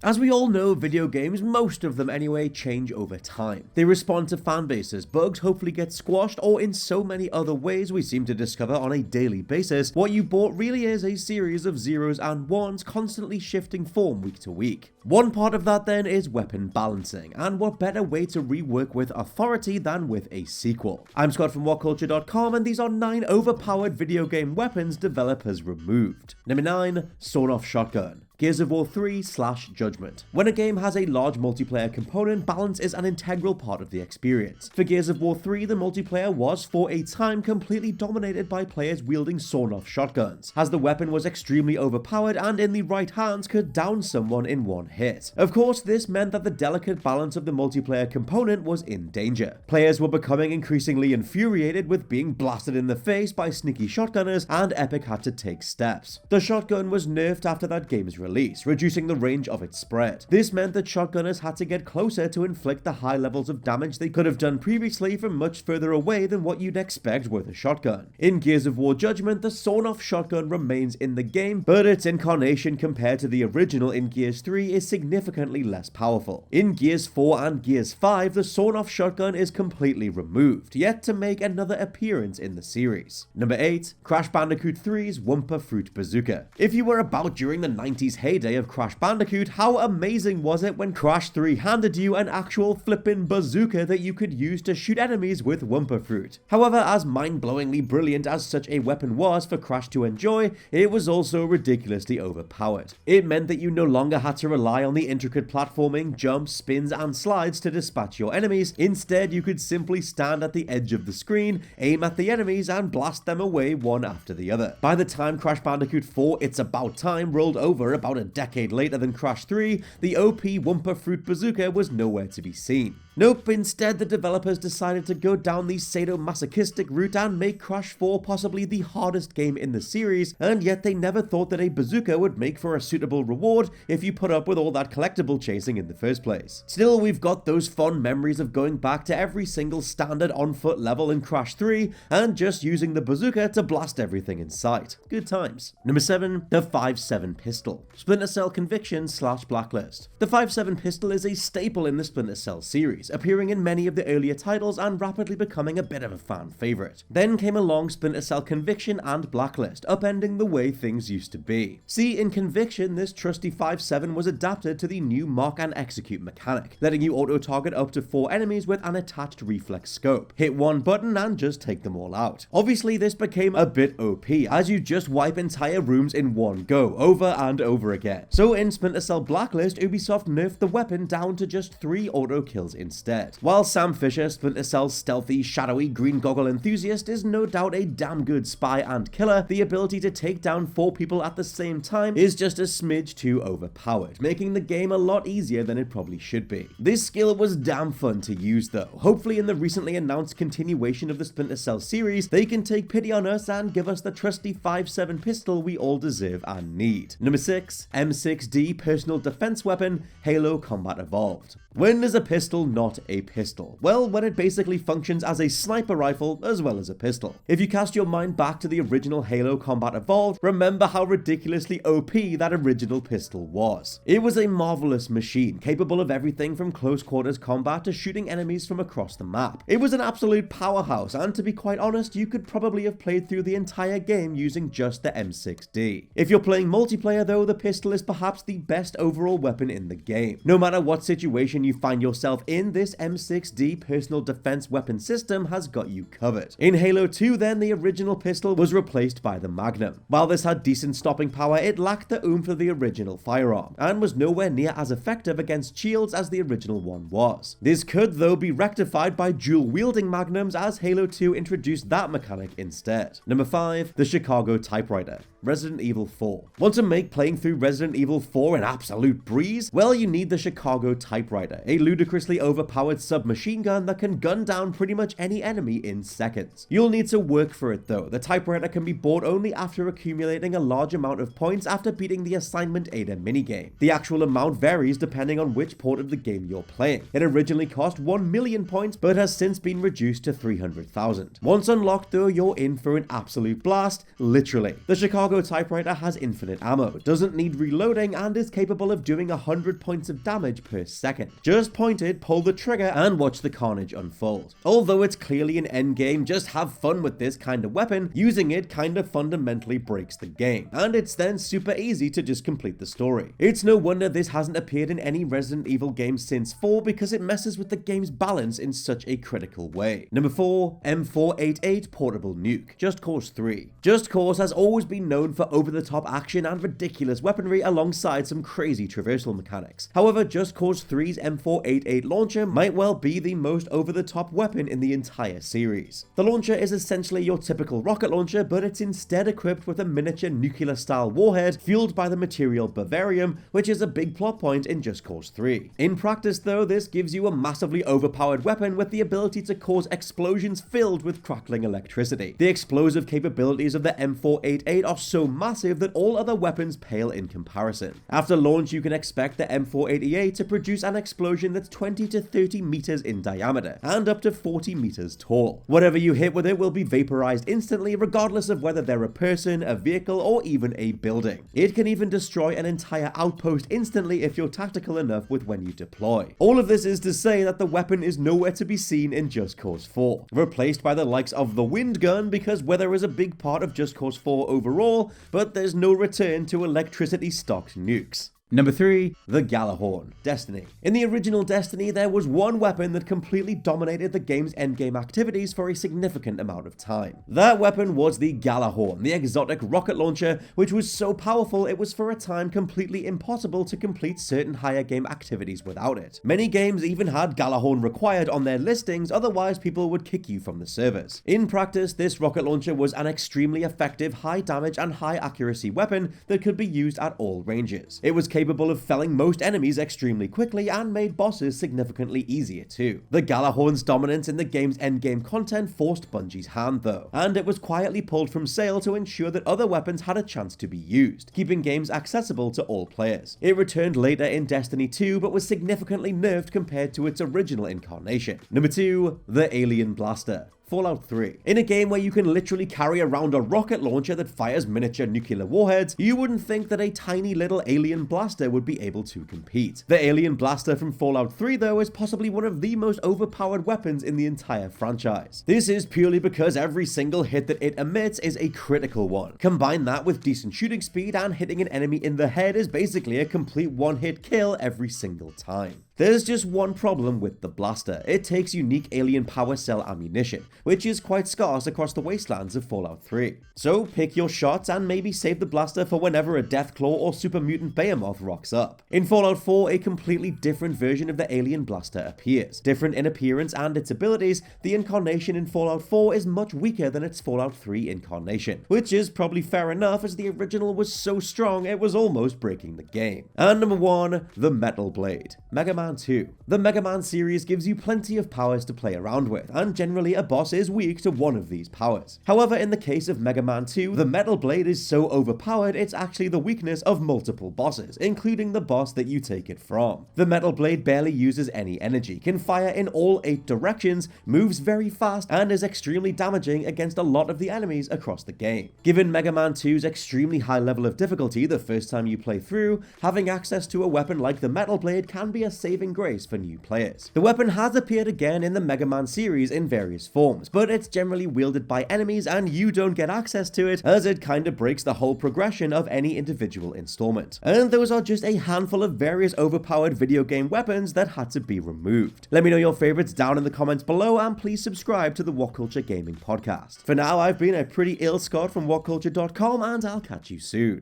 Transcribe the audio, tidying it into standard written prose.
As we all know, video games, most of them anyway, change over time. They respond to fan bases, bugs hopefully get squashed, or in so many other ways we seem to discover on a daily basis, what you bought really is a series of zeros and ones constantly shifting form week to week. One part of that then is weapon balancing, and what better way to rework with authority than with a sequel. I'm Scott from WhatCulture.com, and these are 9 overpowered video game weapons developers removed. Number 9, Sawn-Off Shotgun. Gears of War 3/Judgment. When a game has a large multiplayer component, balance is an integral part of the experience. For Gears of War 3, the multiplayer was, for a time, completely dominated by players wielding sawn-off shotguns, as the weapon was extremely overpowered and in the right hands could down someone in one hit. Of course, this meant that the delicate balance of the multiplayer component was in danger. Players were becoming increasingly infuriated with being blasted in the face by sneaky shotgunners, and Epic had to take steps. The shotgun was nerfed after that game's release, reducing the range of its spread. This meant that shotgunners had to get closer to inflict the high levels of damage they could have done previously from much further away than what you'd expect with a shotgun. In Gears of War Judgment, the sawn-off shotgun remains in the game, but its incarnation compared to the original in Gears 3 is significantly less powerful. In Gears 4 and Gears 5, the sawn-off shotgun is completely removed, yet to make another appearance in the series. Number 8, Crash Bandicoot 3's WUMPA Fruit Bazooka. If you were about during the 90s heyday of Crash Bandicoot, how amazing was it when Crash 3 handed you an actual flippin' bazooka that you could use to shoot enemies with Wumpa Fruit. However, as mind-blowingly brilliant as such a weapon was for Crash to enjoy, it was also ridiculously overpowered. It meant that you no longer had to rely on the intricate platforming, jumps, spins, and slides to dispatch your enemies. Instead, you could simply stand at the edge of the screen, aim at the enemies, and blast them away one after the other. By the time Crash Bandicoot 4 It's About Time rolled over about a decade later than Crash 3, the OP Wumpa Fruit Bazooka was nowhere to be seen. Nope, instead the developers decided to go down the sadomasochistic route and make Crash 4 possibly the hardest game in the series, and yet they never thought that a bazooka would make for a suitable reward if you put up with all that collectible chasing in the first place. Still, we've got those fond memories of going back to every single standard on-foot level in Crash 3 and just using the bazooka to blast everything in sight. Good times. Number 7, the 5.7 pistol. Splinter Cell Conviction/Blacklist. The 5.7 pistol is a staple in the Splinter Cell series, appearing in many of the earlier titles and rapidly becoming a bit of a fan favorite. Then came along Splinter Cell Conviction and Blacklist, upending the way things used to be. See, in Conviction, this trusty 5.7 was adapted to the new mark and execute mechanic, letting you auto-target up to 4 enemies with an attached reflex scope. Hit one button and just take them all out. Obviously, this became a bit OP, as you just wipe entire rooms in one go, over and over again. So in Splinter Cell Blacklist, Ubisoft nerfed the weapon down to just 3 auto kills instead. While Sam Fisher, Splinter Cell's stealthy, shadowy green goggle enthusiast, is no doubt a damn good spy and killer, the ability to take down 4 people at the same time is just a smidge too overpowered, making the game a lot easier than it probably should be. This skill was damn fun to use though. Hopefully in the recently announced continuation of the Splinter Cell series, they can take pity on us and give us the trusty 5.7 pistol we all deserve and need. Number 6, M6D Personal Defense Weapon, Halo Combat Evolved. When is a pistol not a pistol? Well, when it basically functions as a sniper rifle as well as a pistol. If you cast your mind back to the original Halo Combat Evolved, remember how ridiculously OP that original pistol was. It was a marvelous machine, capable of everything from close quarters combat to shooting enemies from across the map. It was an absolute powerhouse, and to be quite honest, you could probably have played through the entire game using just the M6D. If you're playing multiplayer though, the pistol is perhaps the best overall weapon in the game. No matter what situation you find yourself in, this M6D personal defense weapon system has got you covered. In Halo 2 then, the original pistol was replaced by the Magnum. While this had decent stopping power, it lacked the oomph of the original firearm, and was nowhere near as effective against shields as the original one was. This could though be rectified by dual wielding Magnums, as Halo 2 introduced that mechanic instead. Number 5, the Chicago Typewriter. Resident Evil 4. Want to make playing through Resident Evil 4 an absolute breeze? Well, you need the Chicago Typewriter, a ludicrously overpowered submachine gun that can gun down pretty much any enemy in seconds. You'll need to work for it though. The Typewriter can be bought only after accumulating a large amount of points after beating the Assignment Ada minigame. The actual amount varies depending on which port of the game you're playing. It originally cost 1 million points, but has since been reduced to 300,000. Once unlocked though, you're in for an absolute blast, literally. The Chicago Typewriter has infinite ammo, doesn't need reloading, and is capable of doing 100 points of damage per second. Just point it, pull the trigger, and watch the carnage unfold. Although it's clearly an endgame, just have fun with this kind of weapon. Using it kind of fundamentally breaks the game, and it's then super easy to just complete the story. It's no wonder this hasn't appeared in any Resident Evil game since 4, because it messes with the game's balance in such a critical way. Number 4, M488 Portable Nuke, Just Cause 3. Just Cause has always been known for over-the-top action and ridiculous weaponry alongside some crazy traversal mechanics. However, Just Cause 3's M488 launcher might well be the most over-the-top weapon in the entire series. The launcher is essentially your typical rocket launcher, but it's instead equipped with a miniature nuclear-style warhead fueled by the material bavarium, which is a big plot point in Just Cause 3. In practice though, this gives you a massively overpowered weapon with the ability to cause explosions filled with crackling electricity. The explosive capabilities of the M488 are so massive that all other weapons pale in comparison. After launch, you can expect the M488 to produce an explosion that's 20 to 30 meters in diameter and up to 40 meters tall. Whatever you hit with it will be vaporized instantly, regardless of whether they're a person, a vehicle, or even a building. It can even destroy an entire outpost instantly if you're tactical enough with when you deploy. All of this is to say that the weapon is nowhere to be seen in Just Cause 4, replaced by the likes of the wind gun, because weather is a big part of Just Cause 4 overall, but there's no return to electricity-stocked nukes. Number 3, the Gjallarhorn, Destiny. In the original Destiny, there was one weapon that completely dominated the game's endgame activities for a significant amount of time. That weapon was the Gjallarhorn, the exotic rocket launcher, which was so powerful it was for a time completely impossible to complete certain higher game activities without it. Many games even had Gjallarhorn required on their listings, otherwise people would kick you from the servers. In practice, this rocket launcher was an extremely effective, high damage and high accuracy weapon that could be used at all ranges. It was capable of felling most enemies extremely quickly and made bosses significantly easier too. The Gjallarhorn's dominance in the game's endgame content forced Bungie's hand though, and it was quietly pulled from sale to ensure that other weapons had a chance to be used, keeping games accessible to all players. It returned later in Destiny 2, but was significantly nerfed compared to its original incarnation. Number 2, the Alien Blaster, Fallout 3. In a game where you can literally carry around a rocket launcher that fires miniature nuclear warheads, you wouldn't think that a tiny little alien blaster would be able to compete. The Alien Blaster from Fallout 3 though is possibly one of the most overpowered weapons in the entire franchise. This is purely because every single hit that it emits is a critical one. Combine that with decent shooting speed, and hitting an enemy in the head is basically a complete one-hit kill every single time. There's just one problem with the blaster. It takes unique alien power cell ammunition, which is quite scarce across the wastelands of Fallout 3. So pick your shots and maybe save the blaster for whenever a Deathclaw or super mutant behemoth rocks up. In Fallout 4, a completely different version of the alien blaster appears. Different in appearance and its abilities, the incarnation in Fallout 4 is much weaker than its Fallout 3 incarnation, which is probably fair enough as the original was so strong it was almost breaking the game. And number 1, the Metal Blade, Mega Man 2. The Mega Man series gives you plenty of powers to play around with, and generally a boss is weak to one of these powers. However, in the case of Mega Man 2, the Metal Blade is so overpowered it's actually the weakness of multiple bosses, including the boss that you take it from. The Metal Blade barely uses any energy, can fire in all 8 directions, moves very fast, and is extremely damaging against a lot of the enemies across the game. Given Mega Man 2's extremely high level of difficulty the first time you play through, having access to a weapon like the Metal Blade can be a saving grace for new players. The weapon has appeared again in the Mega Man series in various forms, but it's generally wielded by enemies and you don't get access to it, as it kinda breaks the whole progression of any individual installment. And those are just a handful of various overpowered video game weapons that had to be removed. Let me know your favorites down in the comments below, and please subscribe to the What Culture Gaming podcast. For now, I've been a pretty ill Scott from WhatCulture.com, and I'll catch you soon.